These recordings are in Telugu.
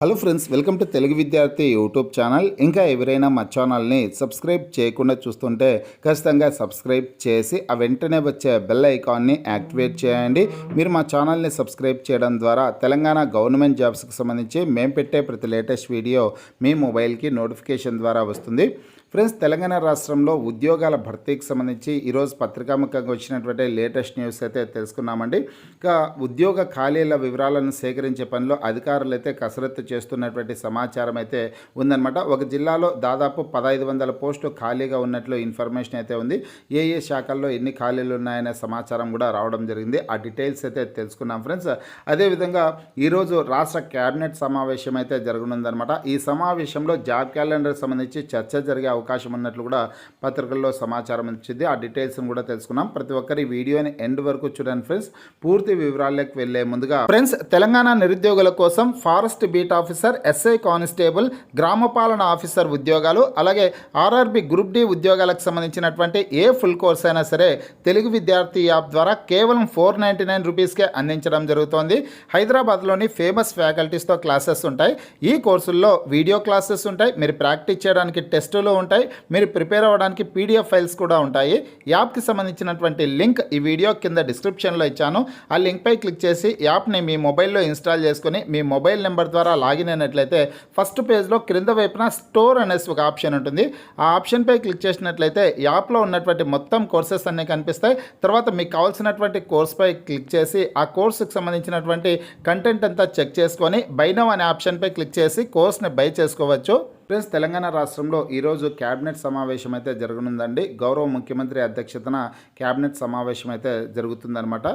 Hello friends, welcome to Telugu విద్యార్థి యూట్యూబ్ ఛానల్. ఇంకా ఎవరైనా మా ఛానల్ని సబ్స్క్రైబ్ చేయకుండా చూస్తుంటే ఖచ్చితంగా సబ్స్క్రైబ్ చేసి ఆ వెంటనే వచ్చే బెల్ ఐకాన్ని యాక్టివేట్ చేయండి. మీరు మా ఛానల్ని సబ్స్క్రైబ్ చేయడం ద్వారా తెలంగాణ గవర్నమెంట్ జాబ్స్కి సంబంధించి మేము పెట్టే ప్రతి లేటెస్ట్ వీడియో మీ మొబైల్కి నోటిఫికేషన్ ద్వారా వస్తుంది. ఫ్రెండ్స్, తెలంగాణ రాష్ట్రంలో ఉద్యోగాల భర్తీకి సంబంధించి ఈరోజు పత్రికాముఖంగా వచ్చినటువంటి లేటెస్ట్ న్యూస్ అయితే తెలుసుకున్నామండి. ఇంకా ఉద్యోగ ఖాళీల వివరాలను సేకరించే పనిలో అధికారులు అయితే కసరత్తు చేస్తున్నటువంటి సమాచారం అయితే ఉందన్నమాట. ఒక జిల్లాలో దాదాపు 1500 పోస్టులు ఖాళీగా ఉన్నట్లు ఇన్ఫర్మేషన్ అయితే ఉంది. ఏ శాఖల్లో ఎన్ని ఖాళీలు ఉన్నాయనే సమాచారం కూడా రావడం జరిగింది. ఆ డీటెయిల్స్ అయితే తెలుసుకున్నాం ఫ్రెండ్స్. అదేవిధంగా ఈరోజు రాష్ట్ర క్యాబినెట్ సమావేశం అయితే జరగనుందనమాట. ఈ సమావేశంలో జాబ్ క్యాలెండర్ సంబంధించి చర్చ జరిగే అవకాశం ఉన్నట్లు కూడా పత్రికల్లో సమాచారం వచ్చింది. ఆ డీటెయిల్స్ని కూడా తెలుసుకున్నాం. ప్రతి ఒక్కరి వీడియోని ఎండ్ వరకు చూడండి ఫ్రెండ్స్. పూర్తి వివరాల్లోకి వెళ్లే ముందుగా ఫ్రెండ్స్, తెలంగాణ నిరుద్యోగుల కోసం forest beat officer, SI constable, గ్రామపాలన ఆఫీసర్ ఉద్యోగాలు, అలాగే ఆర్ఆర్బి గ్రూప్ డి ఉద్యోగాలకు సంబంధించినటువంటి ఏ ఫుల్ కోర్స్ అయినా సరే తెలుగు విద్యార్థి యాప్ ద్వారా కేవలం 499 రూపీస్కే అందించడం జరుగుతోంది. హైదరాబాద్లోని ఫేమస్ ఫ్యాకల్టీస్తో క్లాసెస్ ఉంటాయి. ఈ కోర్సుల్లో వీడియో క్లాసెస్ ఉంటాయి. మీరు ప్రాక్టీస్ చేయడానికి టెస్టులు ఉంటాయి. మీరు ప్రిపేర్ అవ్వడానికి పీడిఎఫ్ ఫైల్స్ కూడా ఉంటాయి. యాప్కి సంబంధించినటువంటి లింక్ ఈ వీడియో కింద డిస్క్రిప్షన్లో ఇచ్చాను. ఆ లింక్పై క్లిక్ చేసి యాప్ని మీ మొబైల్లో ఇన్స్టాల్ చేసుకొని మీ మొబైల్ నెంబర్ ద్వారా లాగిన్ అయినట్లయితే ఫస్ట్ పేజ్లో క్రింద వైపున స్టోర్ అనేసి ఒక ఆప్షన్ ఉంటుంది. ఆ ఆప్షన్పై క్లిక్ చేసినట్లయితే యాప్లో ఉన్నటువంటి మొత్తం కోర్సెస్ అన్నీ కనిపిస్తాయి. తర్వాత మీకు కావాల్సినటువంటి కోర్స్పై క్లిక్ చేసి ఆ కోర్సుకు సంబంధించినటువంటి కంటెంట్ అంతా చెక్ చేసుకొని బై నౌ అనే ఆప్షన్పై క్లిక్ చేసి కోర్స్ని బై చేసుకోవచ్చు. ఫ్రెండ్స్, తెలంగాణ రాష్ట్రంలో ఈరోజు క్యాబినెట్ సమావేశం అయితే జరగనుందండి. గౌరవ ముఖ్యమంత్రి అధ్యక్షతన క్యాబినెట్ సమావేశం అయితే జరుగుతుందనమాట.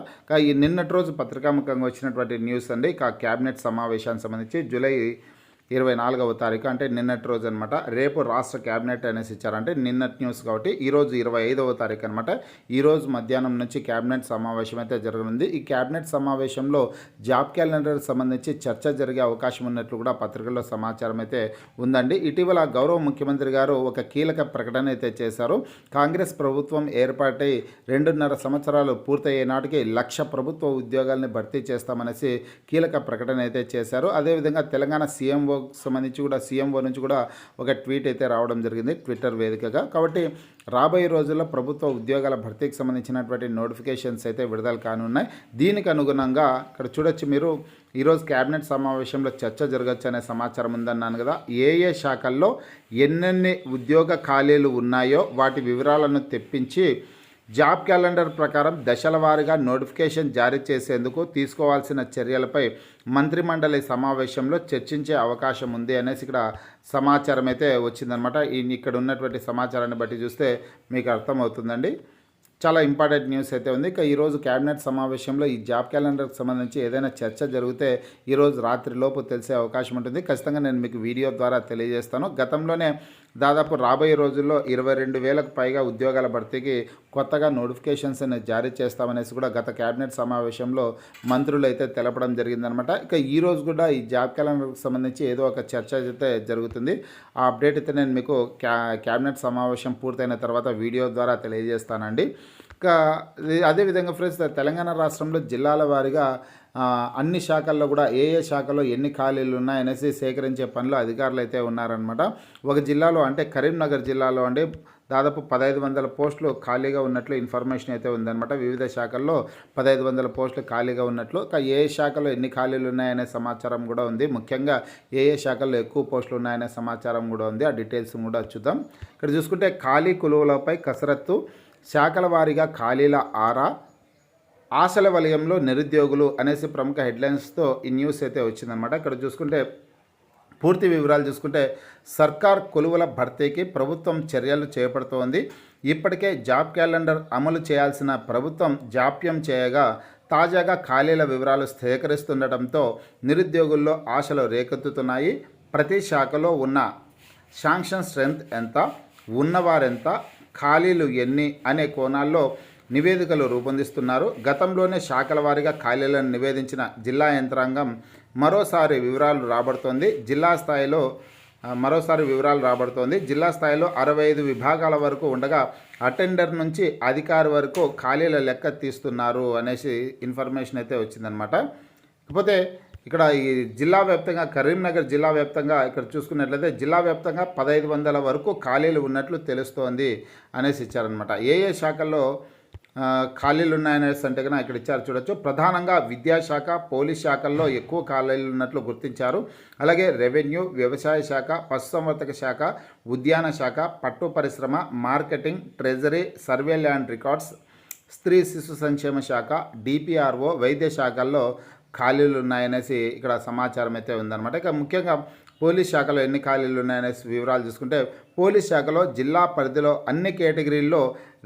ఈ నిన్నటి రోజు పత్రికాముఖంగా వచ్చినటువంటి న్యూస్ అండి. క్యాబినెట్ సమావేశానికి సంబంధించి జూలై 24వ తారీఖు అంటే నిన్నటి రోజు అనమాట. రేపు రాష్ట్ర క్యాబినెట్ అనేసి ఇచ్చారంటే నిన్నటి న్యూస్ కాబట్టి ఈరోజు 25వ తారీఖు అనమాట. ఈరోజు మధ్యాహ్నం నుంచి క్యాబినెట్ సమావేశం అయితే జరగనుంది. ఈ క్యాబినెట్ సమావేశంలో జాబ్ క్యాలెండర్ సంబంధించి చర్చ జరిగే అవకాశం ఉన్నట్లు కూడా పత్రికల్లో సమాచారం అయితే ఉందండి. ఇటీవల గౌరవ ముఖ్యమంత్రి గారు ఒక కీలక ప్రకటన అయితే చేశారు. కాంగ్రెస్ ప్రభుత్వం ఏర్పాటై 2.5 సంవత్సరాలు పూర్తయ్యే నాటికి 1,00,000 ప్రభుత్వ ఉద్యోగాల్ని భర్తీ చేస్తామనేసి కీలక ప్రకటన అయితే చేశారు. అదేవిధంగా తెలంగాణ సీఎంఓ సంబంధించి కూడా సీఎంఓ నుంచి కూడా ఒక ట్వీట్ అయితే రావడం జరిగింది ట్విట్టర్ వేదికగా. కాబట్టి రాబోయే రోజుల్లో ప్రభుత్వ ఉద్యోగాల భర్తీకి సంబంధించినటువంటి నోటిఫికేషన్స్ అయితే విడుదల కానున్నాయి. దీనికి అనుగుణంగా ఇక్కడ చూడొచ్చు మీరు, ఈరోజు క్యాబినెట్ సమావేశంలో చర్చ జరగచ్చు అనే సమాచారం ఉందన్నాను కదా. ఏ శాఖల్లో ఎన్నెన్ని ఉద్యోగ ఖాళీలు ఉన్నాయో వాటి వివరాలను తెప్పించి జాబ్ క్యాలెండర్ ప్రకారం దశల వారీగా నోటిఫికేషన్ జారీ చేసేందుకు తీసుకోవాల్సిన చర్యలపై మంత్రిమండలి సమావేశంలో చర్చించే అవకాశం ఉంది అనేసి ఇక్కడ సమాచారం అయితే వచ్చిందనమాట. ఇక్కడ ఉన్నటువంటి సమాచారాన్ని బట్టి చూస్తే మీకు అర్థమవుతుందండి. చాలా ఇంపార్టెంట్ న్యూస్ అయితే ఉంది. ఇక ఈరోజు క్యాబినెట్ సమావేశంలో ఈ జాబ్ క్యాలెండర్కి సంబంధించి ఏదైనా చర్చ జరిగితే ఈరోజు రాత్రిలోపు తెలిసే అవకాశం ఉంటుంది. ఖచ్చితంగా నేను మీకు వీడియో ద్వారా తెలియజేస్తాను. గతంలోనే దాదాపు రాబోయే రోజుల్లో 22,000కు పైగా ఉద్యోగాల భర్తీకి కొత్తగా నోటిఫికేషన్స్ అనేది జారీ చేస్తామనేసి కూడా గత క్యాబినెట్ సమావేశంలో మంత్రులు అయితే తెలపడం జరిగిందనమాట. ఇక ఈరోజు కూడా ఈ జాబ్ క్యాలెండర్కి సంబంధించి ఏదో ఒక చర్చ అయితే జరుగుతుంది. ఆ అప్డేట్ అయితే నేను మీకు క్యాబినెట్ సమావేశం పూర్తయిన తర్వాత వీడియో ద్వారా తెలియజేస్తానండి. ఇక అదేవిధంగా ఫ్రెండ్స్, తెలంగాణ రాష్ట్రంలో జిల్లాల వారీగా అన్ని శాఖల్లో కూడా ఏ శాఖలో ఎన్ని ఖాళీలు ఉన్నాయనేసి సేకరించే పనిలో అధికారులు అయితే ఉన్నారనమాట. ఒక జిల్లాలో అంటే కరీంనగర్ జిల్లాలో అంటే దాదాపు 1500 పోస్టులు ఖాళీగా ఉన్నట్లు ఇన్ఫర్మేషన్ అయితే ఉందన్నమాట. వివిధ శాఖల్లో 1500 పోస్టులు ఖాళీగా ఉన్నట్లు. ఏ శాఖలో ఎన్ని ఖాళీలు ఉన్నాయనే సమాచారం కూడా ఉంది. ముఖ్యంగా ఏ శాఖల్లో ఎక్కువ పోస్టులు ఉన్నాయనే సమాచారం కూడా ఉంది. ఆ డీటెయిల్స్ కూడా చూద్దాం. ఇక్కడ చూసుకుంటే ఖాళీ కొలువులపై కసరత్తు, శాఖల వారీగా ఖాళీల ఆరా, ఆశల వలయంలో నిరుద్యోగులు అనేసి ప్రముఖ హెడ్లైన్స్తో ఈ న్యూస్ అయితే వచ్చిందనమాట. ఇక్కడ చూసుకుంటే పూర్తి వివరాలు చూసుకుంటే సర్కార్ కొలువుల భర్తీకి ప్రభుత్వం చర్యలు చేపడుతోంది. ఇప్పటికే జాబ్ క్యాలెండర్ అమలు చేయాల్సిన ప్రభుత్వం జాప్యం చేయగా తాజాగా ఖాళీల వివరాలు సేకరిస్తుండటంతో నిరుద్యోగుల్లో ఆశలు రేకెత్తుతున్నాయి. ప్రతి శాఖలో ఉన్న శాంక్షన్ స్ట్రెంత్ ఎంత, ఉన్నవారెంత, ఖాళీలు ఎన్ని అనే కోణాల్లో నివేదికలు రూపొందిస్తున్నారు. గతంలోనే శాఖల వారీగా ఖాళీలను నివేదించిన జిల్లా యంత్రాంగం మరోసారి వివరాలు రాబడుతోంది. జిల్లా స్థాయిలో 65 విభాగాల వరకు ఉండగా అటెండర్ నుంచి అధికారి వరకు ఖాళీల లెక్క తీస్తున్నారు అనేసి ఇన్ఫర్మేషన్ అయితే వచ్చిందనమాట. కాకపోతే ఇక్కడ ఈ జిల్లా వ్యాప్తంగా కరీంనగర్ జిల్లా వ్యాప్తంగా ఇక్కడ చూసుకున్నట్లయితే జిల్లా వ్యాప్తంగా 1500 వరకు ఖాళీలు ఉన్నట్లు తెలుస్తోంది అనేసి ఇచ్చారనమాట. ఏ ఏ శాఖల్లో ఖాళీలు ఉన్నాయనేసి అంటే కన్నా ఇక్కడ ఇచ్చారు చూడొచ్చు. ప్రధానంగా విద్యాశాఖ, పోలీస్ శాఖల్లో ఎక్కువ ఖాళీలు ఉన్నట్లు గుర్తించారు. అలాగే రెవెన్యూ, వ్యవసాయ శాఖ, పశుసంవర్ధక శాఖ, ఉద్యాన శాఖ, పట్టు పరిశ్రమ, marketing, treasury, survey land records, స్త్రీ శిశు సంక్షేమ శాఖ, డిపిఆర్ఓ, వైద్య శాఖల్లో ఖాళీలు ఉన్నాయనేసి ఇక్కడ సమాచారం అయితే ఉందన్నమాట. ఇక ముఖ్యంగా పోలీస్ శాఖలో ఎన్ని ఖాళీలు ఉన్నాయనేసి వివరాలు చూసుకుంటే పోలీస్ శాఖలో జిల్లా పరిధిలో అన్ని కేటగిరీల్లో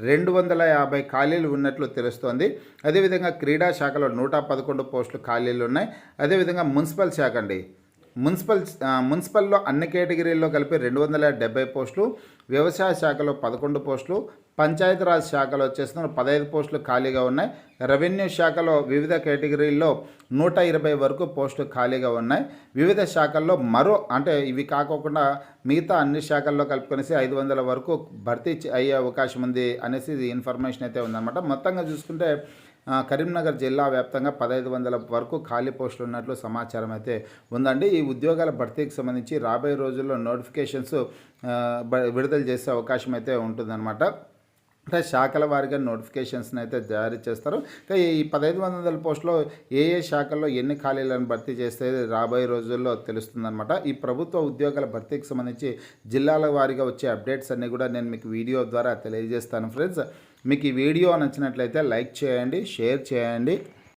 250 ఖాళీలు ఉన్నట్లు తెలుస్తోంది. అదేవిధంగా క్రీడా శాఖలో 111 పోస్టులు ఖాళీలు ఉన్నాయి. అదేవిధంగా మున్సిపల్ శాఖ అండి, మున్సిపల్లో అన్ని కేటగిరీల్లో కలిపి 270 పోస్టులు, వ్యవసాయ శాఖలో 11 పోస్టులు, పంచాయతీరాజ్ శాఖలో వచ్చేసిన 15 పోస్టులు ఖాళీగా ఉన్నాయి. రెవెన్యూ శాఖలో వివిధ కేటగిరీల్లో 120 వరకు పోస్టులు ఖాళీగా ఉన్నాయి. వివిధ శాఖల్లో అంటే ఇవి కాకుండా మిగతా అన్ని శాఖల్లో కలుపుకొనేసి 500 వరకు భర్తీ అయ్యే అవకాశం ఉంది అనేసి ఇన్ఫర్మేషన్ అయితే ఉందన్నమాట. మొత్తంగా చూసుకుంటే కరీంనగర్ జిల్లా వ్యాప్తంగా 1500 వరకు ఖాళీ పోస్టులు ఉన్నట్లు సమాచారం అయితే ఉందండి. ఈ ఉద్యోగాల భర్తీకి సంబంధించి రాబోయే రోజుల్లో నోటిఫికేషన్స్ విడుదల చేసే అవకాశం అయితే ఉంటుందన్నమాట. అంటే శాఖల వారీగా నోటిఫికేషన్స్ని అయితే జారీ చేస్తారు. ఈ 1500 పోస్టులో ఏ ఏ శాఖల్లో ఎన్ని ఖాళీలను భర్తీ చేస్తే రాబోయే రోజుల్లో తెలుస్తుందన్నమాట. ఈ ప్రభుత్వ ఉద్యోగాల భర్తీకి సంబంధించి జిల్లాల వారీగా వచ్చే అప్డేట్స్ అన్నీ కూడా నేను మీకు వీడియో ద్వారా తెలియజేస్తాను ఫ్రెండ్స్. మీకు ఈ వీడియో నచ్చినట్లయితే లైక్ చేయండి, షేర్ చేయండి.